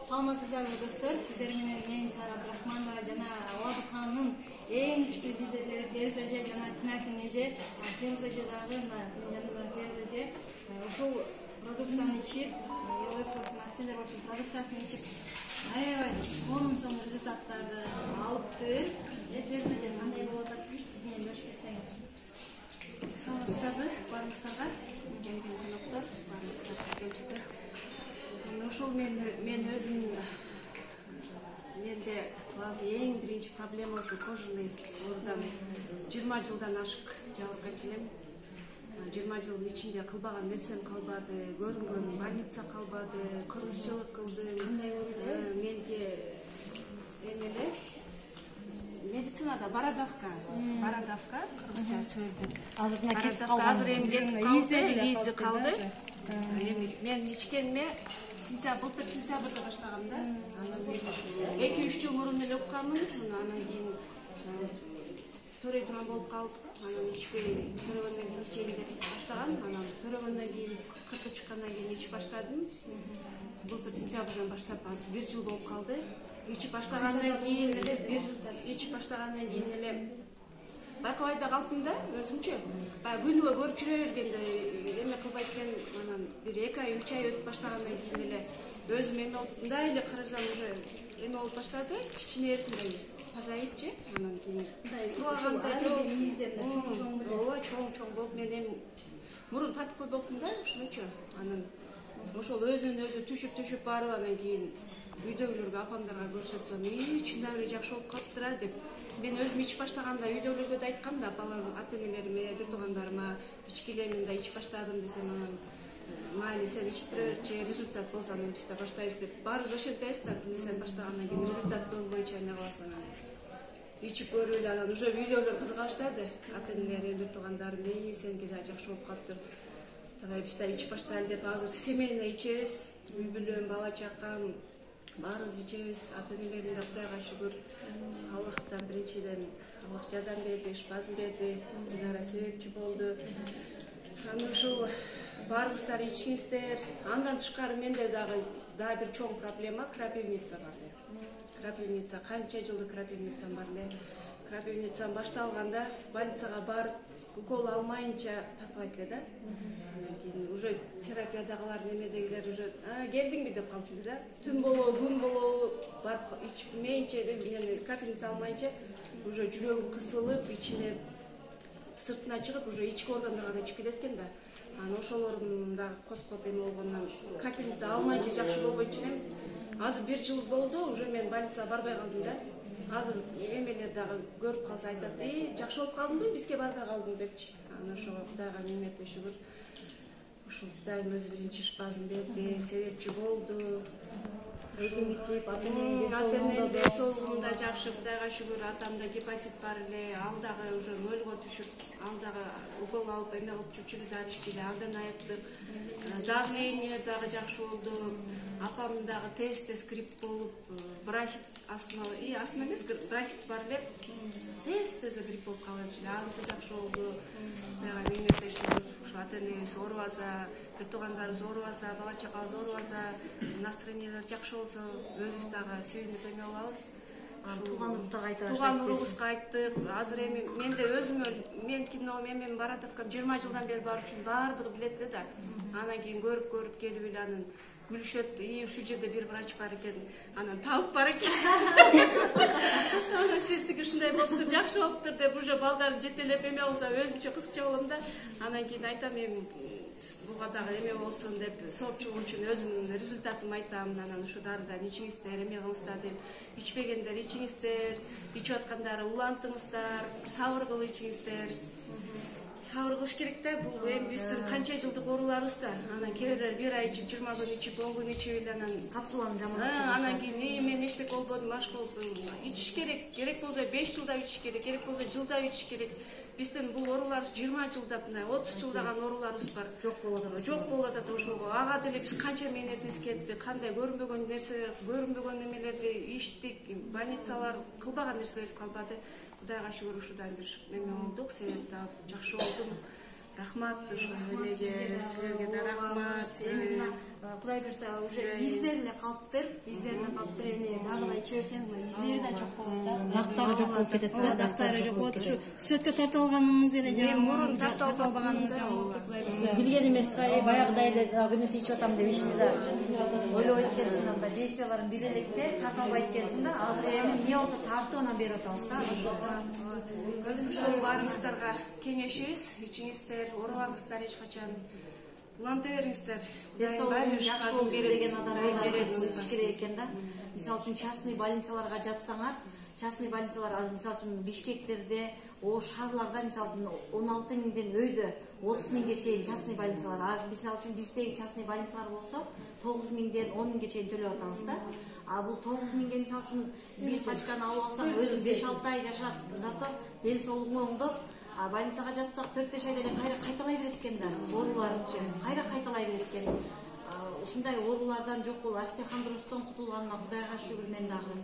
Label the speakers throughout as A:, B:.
A: Саламатсыздарбы достор, сиздер менен мен Динара Абдрахманова жана Лабыканын эң күчтүү лидерлери Ферuz эже жана Тинакин эже. Ферuz эже дагы жанында Ферuz эже ушул продукцияны ичип, ЕЛФ болсун, Арселер болсун продукциясын ичип, аябай сонун результаттарды алыпты. Ферuz эже кандай болуп атат? Биз менен бөлүшүп кетсеңиз.
B: Саламатсыздарбы баарыңыздарга, келген коноктор, баарыңыздарга келипсиздер. Ушул мен өзүм менде эң биринчи проблема ушу кожаный ооруудан 20 жылдан ашык жабырканчы элем. 20 жылдын ичинде кылбаган нерсем калбады, көрүнгөн больница калбады, кыргызчылык кылдым. Менде эмеле медицинада бородавка кыргызча сөздү. Азыр эми кетип изи калды. Мен ичкениме былтыр сентябрда баштагам да. Анан 2-3 жыл мурун эле укканмын. Анан кийин төрөй турган болуп калып, анан ичпей төрөгөндөн кийин ичейин деп баштаган. Анан төрөгөндөн кийин кыркы чыккандан кийин ичип баштадым. Былтыр сентябрдан баштап азыр 1 жыл болуп калды. Ичип баштагандан кийин эле байкабай да калдым да өзүмчө. Баягы күнүгө көрүп жүрө бергенде эме кылбайт экен. Анан бир 2 ай 3 ай өтүп баштагандан кийин эле өзүм эме болуп, мындай эле карасам уже эме болуп баштады. Кичине эртинен азайыпчы. Анан кийин турганда чоң болуп мен эми мурун тартып койбоптум да, ушунчу. Анан ошол өзүнөн өзү түшүп барып анан кийин үйдөгүлөргө апамдарга көрсөтсөм, чындап эле жакшы болуп калыптыр деп. Мен өзүм ичип баштаганда үйдөгүлөргө да айткам да, апаларым, ата-энелериме, бир туугандарыма ичкилемин да ичип баштадым десем, анан майли сен ичип тура берчи, результат болсо анан биз да баштайбыз деп. Баарыбыз ошентебиз да, сен баштагандан кийин результаттын боюнча эме кыласың анан. Ичип көрүп эле анан уже үйдөгүлөр кызыга баштады. Ата-энелерим, бир туугандарым, сенки да жакшы болуп калыптыр. Давай биз да ичип баштайлы деп, азыр семейно ичебиз. Үй бүлөм, бала чакам баарыбыз ичебиз. Ата-энелерим да Кудайга шүгүр. Аллахтан биринчиден Аллах жардам берди, ишпазын берди, Динара себепчи болду. Анан ушул баарыңыздар ичиңиздер. Андан тышкары менде дагы бир чоң проблема крапивница бар. Крапивница, канча жылдык крапивницам бар эле. Крапивницам башталганда больницага барып укол алмайынча тартпайт эле да. Анан кийин уже терапиядагылар немедегилер уже келдиңби деп калчу да. Түн болобу, күн болобу барып ичмейинче мени крапивница алмайынча уже жүрөгүм кысылып, ичиме сыртына чыгып, уже ички органдарга да ичип кетет экен да. Анан ошолордун дагы коскоп эме болгондон крапивница алмайынча жакшы болбойт элем. Азыр 1 жыл болду, уже мен больницага барбай калдым да. Азыр эмелер дагы көрүп калса айтат, жакшы болуп калдыңбы, бизге барбай калдың депчи. Анан ошого Кудайга ниметке шүгүр. Ушул Кудайым өз биринчи ишпазын берди, себепчи болду. Ата-энем ден соолугум да жакшы, Кудайга шүгүр. Атамда гепатит бар эле, ал дагы уже нөлгө түшүп, ал дагы укол алып эме кылып жүрчү да ичти эле, абдан айыктык. Давление дагы жакшы болду. Апам дагы тез грипп болуп, бронхит, астма эмес, бронхит бар эле. Тез грипп болуп калып эле, анысы жакшы болду. Кудайга ниметке шүгүр. Ушу ата-энебиз оорубаса, бир туугандарыбыз оорубаса, бала чакабыз оорубаса, настроениялар жакшы болсо, өзүбүз дагы сүйүнүп эме болобуз. Тууган урубузга айттык. Азыр эми менде өзүмө, мен кино менин бородавкам 20 жылдан бери бар үчүн баардыгы билет эле да. Анан кийин көрүп келип эле анан күлүшөт, ушул жерде бир врач бар экен, анан табып бар экен. Анан сиздики ушундай болуптур, жакшы болуптур деп уже балдар жетелеп эме болсо өзүмчө кызыкча болом да. Анан кийин айтам, эми буга дагы эме болсун деп, соопчулук үчүн өзүмдүн результатымды айтам. Анан ушу дарыдан ичиңиздер, эме кылыңыздар деп. Ичпегендер ичиңиздер, ичип аткандары улантыңыздар, сабыр кылып ичиңиздер. Сабыр кылыш керек да, бул эми биздин канча жылдык ооруларыбыз да. Анан кээделер 1 ай ичип, 20 күн ичип, 10 күн ичип эле анан
A: капсуланы жаман.
B: Анан кийин мен эчтек болбодум, машык болуп ичиш керек. Керек болсо 5 жылдап ичиш керек, керек болсо жылдап ичиш керек. Биздин бул ооруларыбыз 20 жылдап, 30 жылдаган ооруларыбыз бар. Жок болуп атат ошого. Ага деле биз канча мээнетибиз кетти, кандай көрүнбөгөн нерселер, көрүнбөгөн эмелерди иштик, больницалар кылбаган нерсебиз калбады. Кудайга шүгүр ушудан бир эме болдук, себеп таап жакшы болдум. Рахмат ошо эмеге, силерге да рахмат.
A: Кудай берсе уже издер эле калыптыр, эми дагы да иче берсеңиз издери да жок болот да.
C: Дактары жок болуп кетет да.
A: Дактары жок болот. Ушу сөткө тартып алганыңыз эле
B: Мен мурун
A: тартып албаганыңыз жаман болуп кудай берсе.
C: Билген эмес да, баягыдай эле бир нерсе ичип атам деп ичти да. Ойлобойт экенсиң, анда действияларын биле электе тарта албайт экенсиң да. Азыр эми эмне болсо тартып анан берип атабыз да.
B: Ошол баарыңыздарга кеңешибиз, ичиңиздер, оорубаңыздар эч качан. Уланта бериңиздер.
C: Жакшы болуп деген адам ич керек экен да. Мисалы үчүн частный больницаларга жатсаңар, частный больницалар азыр мисалы үчүн Бишкектерде, шаарларда мисалы үчүн 16 миңден өйдө 30 миңге чейин частный больницалар. Мисалы үчүн биздеги частный больницалар болсо 9 миңден 10 миңге чейин төлөп атабыз да. Бул 9 миңге мисалы үчүн бир пачканы алып алсаң, өзүң 5-6 ай жашап, зато ден соолугуң оңдоп, больницага жатсак 4-5 айда эле кайра кайталай берет экен да. Ооруларынчы кайра кайталай берет экен. Ушундай оорулардан жок болуп, остеохондростон кутулганына Кудайга шүгүр мен дагы.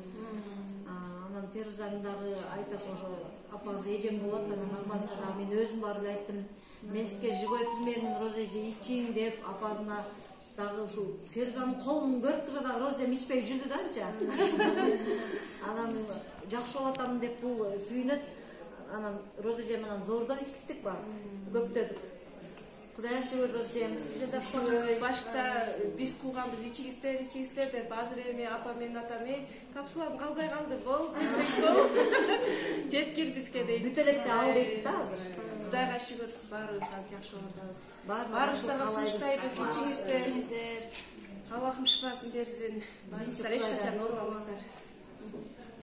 C: Анан Ферузанын дагы айтат, ошо апаңыз эжем болот, анан апасына дагы мен өзүм барып айттым. Мен сизге живой примермин, Роза эже ичиң деп апасына дагы ушу Ферузанын колун көрүп турса дагы Роза эжем ичпей жүрдү да анча. Анан жакшы болуп атам деп бул сүйүнөт. Анан Роза эжем анан зордоп ичкиздик бар. Көптөдүк. Кудайга шүгүр, Роза эжем. Сизде да
B: Башта биз кууганбыз ичиңиздер деп, азыр эми апа менен атам капсулам калбай калды, болду. Жеткир бизге дейт.
C: бүт электе ал дейт да азыр.
B: Кудайга шүгүр, баарыбыз азыр жакшы болуп атабыз.
C: Баарыбызга
B: сунуштайбыз, ичиңиздер. Аллахым шифасын берсин. Эч качан оорубаңыздар.